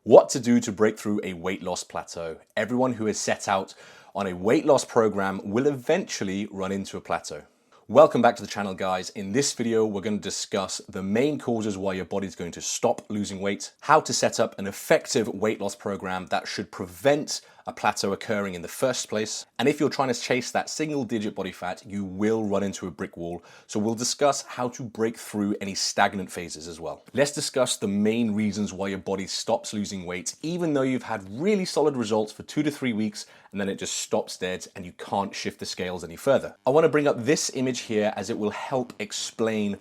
What to do to break through a weight loss plateau. Everyone who is set out on a weight loss program will eventually run into a plateau. Welcome back to the channel, guys. In this video, we're going to discuss the main causes why your body's going to stop losing weight, how to set up an effective weight loss program that should prevent a plateau occurring in the first place. And if you're trying to chase that single-digit body fat, you will run into a brick wall. So we'll discuss how to break through any stagnant phases as well. Let's discuss the main reasons why your body stops losing weight, even though you've had really solid results for 2 to 3 weeks, and then it just stops dead and you can't shift the scales any further. I want to bring up this image here as it will help explain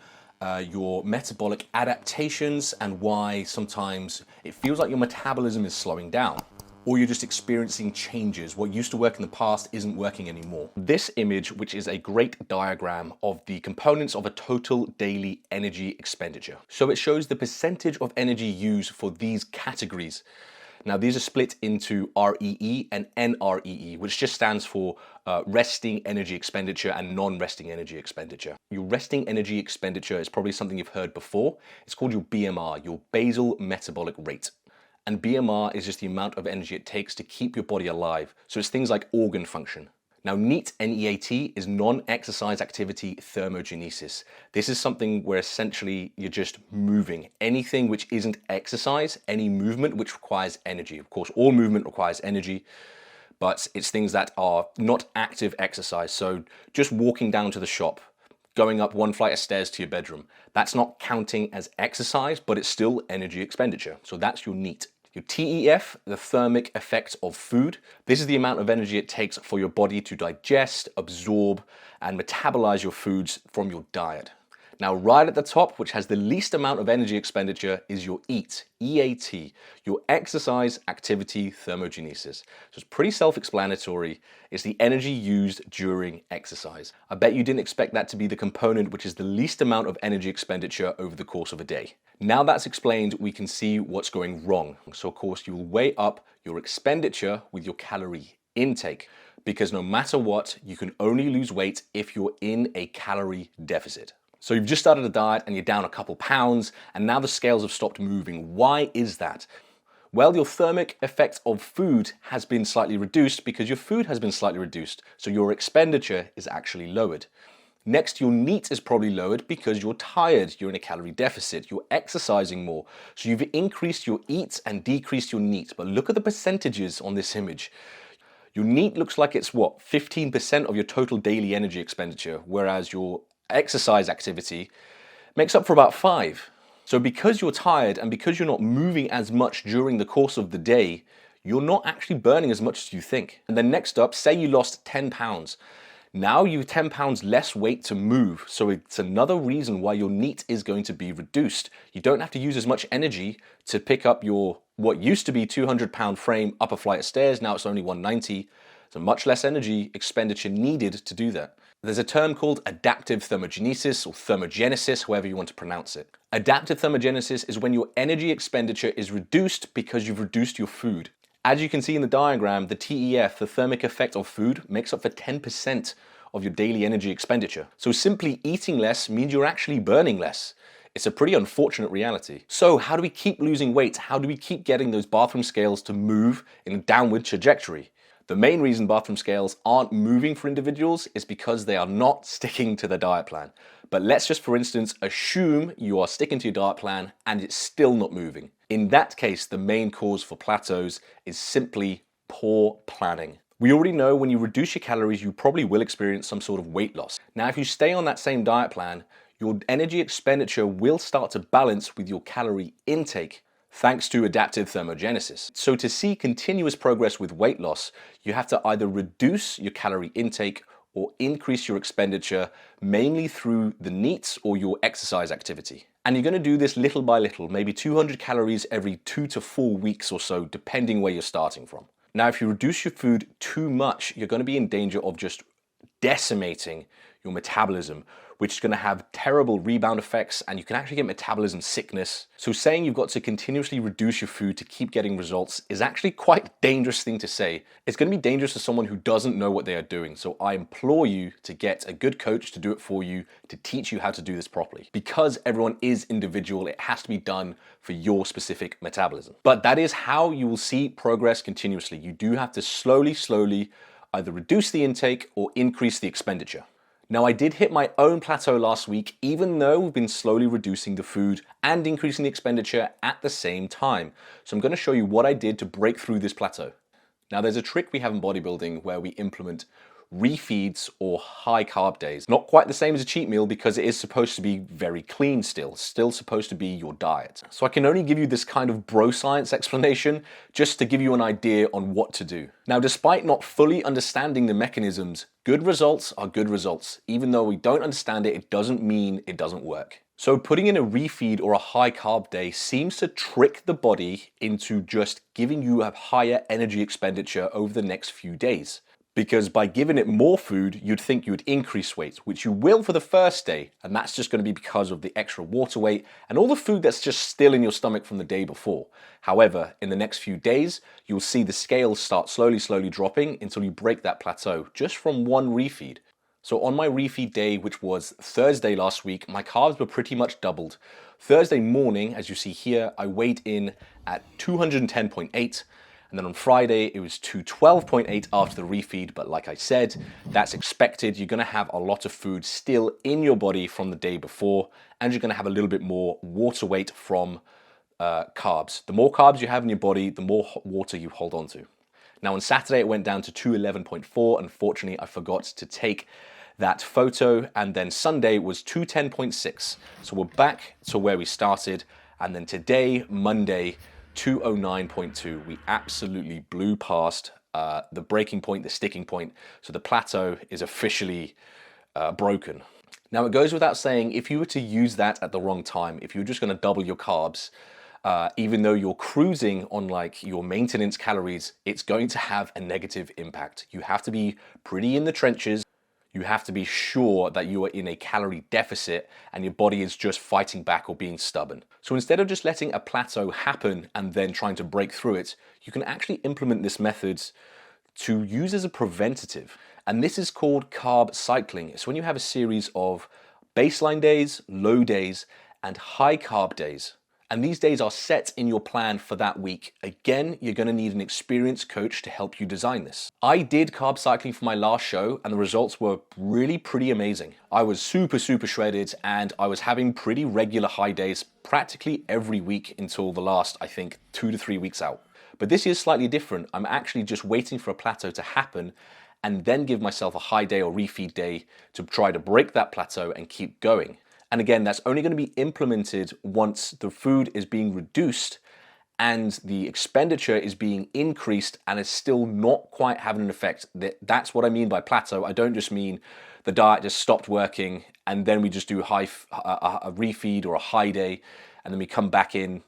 your metabolic adaptations and why sometimes it feels like your metabolism is slowing down, or you're just experiencing changes. What used to work in the past isn't working anymore. This image, which is a great diagram of the components of a total daily energy expenditure. So it shows the percentage of energy used for these categories. Now, these are split into REE and NREE, which just stands for resting energy expenditure and non-resting energy expenditure. Your resting energy expenditure is probably something you've heard before. It's called your BMR, your basal metabolic rate. And BMR is just the amount of energy it takes to keep your body alive. So it's things like organ function. Now, NEAT, N-E-A-T, is non-exercise activity thermogenesis. This is something where essentially you're just moving. Anything which isn't exercise, any movement which requires energy. Of course, all movement requires energy, but it's things that are not active exercise. So just walking down to the shop, going up one flight of stairs to your bedroom, that's not counting as exercise, but it's still energy expenditure. So that's your NEAT. Your TEF, the thermic effect of food. This is the amount of energy it takes for your body to digest, absorb, and metabolize your foods from your diet. Now, right at the top, which has the least amount of energy expenditure, is your EAT, E-A-T, your exercise activity thermogenesis. So it's pretty self-explanatory. It's the energy used during exercise. I bet you didn't expect that to be the component which is the least amount of energy expenditure over the course of a day. Now that's explained, we can see what's going wrong. So of course, you'll weigh up your expenditure with your calorie intake, because no matter what, you can only lose weight if you're in a calorie deficit. So you've just started a diet and you're down a couple pounds, and now the scales have stopped moving. Why is that? Well, your thermic effect of food has been slightly reduced because your food has been slightly reduced, so your expenditure is actually lowered. Next, your NEAT is probably lowered because you're tired, you're in a calorie deficit, you're exercising more. So you've increased your EAT and decreased your NEAT. But look at the percentages on this image. Your NEAT looks like it's what, 15% of your total daily energy expenditure, whereas your exercise activity makes up for about 5%. So because you're tired and because you're not moving as much during the course of the day, you're not actually burning as much as you think. And then next up, say you lost 10 pounds. Now you have 10 pounds less weight to move. So it's another reason why your NEAT is going to be reduced. You don't have to use as much energy to pick up your, what used to be 200-pound frame up a flight of stairs. Now it's only 190. So much less energy expenditure needed to do that. There's a term called adaptive thermogenesis or thermogenesis, however you want to pronounce it. Adaptive thermogenesis is when your energy expenditure is reduced because you've reduced your food. As you can see in the diagram, the TEF, the thermic effect of food, makes up for 10% of your daily energy expenditure. So simply eating less means you're actually burning less. It's a pretty unfortunate reality. So how do we keep losing weight? How do we keep getting those bathroom scales to move in a downward trajectory? The main reason bathroom scales aren't moving for individuals is because they are not sticking to the diet plan. But let's just, for instance, assume you are sticking to your diet plan and it's still not moving. In that case, the main cause for plateaus is simply poor planning. We already know when you reduce your calories, you probably will experience some sort of weight loss. Now, if you stay on that same diet plan, your energy expenditure will start to balance with your calorie intake, thanks to adaptive thermogenesis. So to see continuous progress with weight loss, you have to either reduce your calorie intake or increase your expenditure, mainly through the NEAT or your exercise activity. And you're going to do this little by little, maybe 200 calories every 2 to 4 weeks or so, depending where you're starting from. Now, if you reduce your food too much, you're going to be in danger of just decimating your metabolism, which is going to have terrible rebound effects, and you can actually get metabolism sickness. So saying you've got to continuously reduce your food to keep getting results is actually quite a dangerous thing to say. It's going to be dangerous for someone who doesn't know what they are doing. So I implore you to get a good coach to do it for you, to teach you how to do this properly. Because everyone is individual, it has to be done for your specific metabolism. But that is how you will see progress continuously. You do have to slowly either reduce the intake or increase the expenditure. Now, I did hit my own plateau last week, even though we've been slowly reducing the food and increasing the expenditure at the same time. So I'm going to show you what I did to break through this plateau. Now, there's a trick we have in bodybuilding where we implement refeeds or high carb days. Not quite the same as a cheat meal because it is supposed to be very clean still supposed to be your diet. So I can only give you this kind of bro science explanation just to give you an idea on what to do. Now, despite not fully understanding the mechanisms, good results are good results. Even though we don't understand it, it doesn't mean it doesn't work. So putting in a refeed or a high carb day seems to trick the body into just giving you a higher energy expenditure over the next few days. Because by giving it more food, you'd think you would increase weight, which you will for the first day, and that's just going to be because of the extra water weight and all the food that's just still in your stomach from the day before. However, in the next few days, you'll see the scales start slowly dropping until you break that plateau just from one refeed. So on my refeed day, which was Thursday last week, my carbs were pretty much doubled. Thursday morning, as you see here, I weighed in at 210.8. And then on Friday, it was 212.8 after the refeed. But like I said, that's expected. You're going to have a lot of food still in your body from the day before, and you're going to have a little bit more water weight from carbs. The more carbs you have in your body, the more water you hold on to. Now on Saturday, it went down to 211.4. Unfortunately, I forgot to take that photo. And then Sunday was 210.6. So we're back to where we started. And then today, Monday, 209.2. We absolutely blew past the breaking point, the sticking point. So the plateau is officially broken. Now it goes without saying, if you were to use that at the wrong time, if you're just going to double your carbs, even though you're cruising on like your maintenance calories, it's going to have a negative impact. You have to be pretty in the trenches. You have to be sure that you are in a calorie deficit and your body is just fighting back or being stubborn. So instead of just letting a plateau happen and then trying to break through it, you can actually implement this method to use as a preventative. And this is called carb cycling. It's when you have a series of baseline days, low days, and high carb days. And these days are set in your plan for that week. Again, you're going to need an experienced coach to help you design this. I did carb cycling for my last show and the results were really pretty amazing. I was super shredded and I was having pretty regular high days practically every week until the last, I think, 2 to 3 weeks out. But this year's slightly different. I'm actually just waiting for a plateau to happen and then give myself a high day or refeed day to try to break that plateau and keep going. And again, that's only going to be implemented once the food is being reduced and the expenditure is being increased and is still not quite having an effect. That's what I mean by plateau. I don't just mean the diet just stopped working and then we just do a refeed or a high day and then we come back in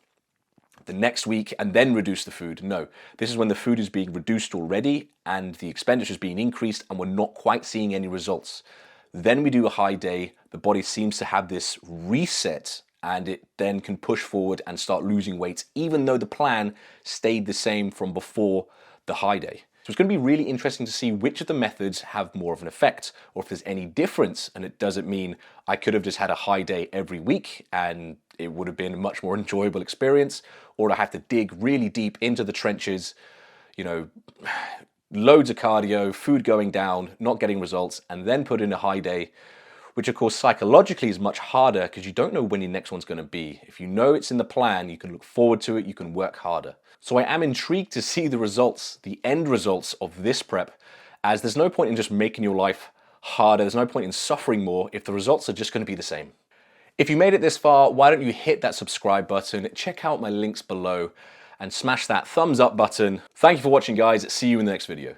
the next week and then reduce the food. No, this is when the food is being reduced already and the expenditure is being increased and we're not quite seeing any results. Then we do a high day, the body seems to have this reset and it then can push forward and start losing weight, even though the plan stayed the same from before the high day. So it's going to be really interesting to see which of the methods have more of an effect, or if there's any difference. And it doesn't mean I could have just had a high day every week and it would have been a much more enjoyable experience, or I have to dig really deep into the trenches, you know, loads of cardio, food going down, not getting results, and then put in a high day, which of course psychologically is much harder because you don't know when your next one's going to be. If you know it's in the plan, you can look forward to it, you can work harder. So I am intrigued to see the results, the end results of this prep, as there's no point in just making your life harder, there's no point in suffering more if the results are just going to be the same. If you made it this far, why don't you hit that subscribe button, check out my links below, and smash that thumbs up button. Thank you for watching, guys. See you in the next video.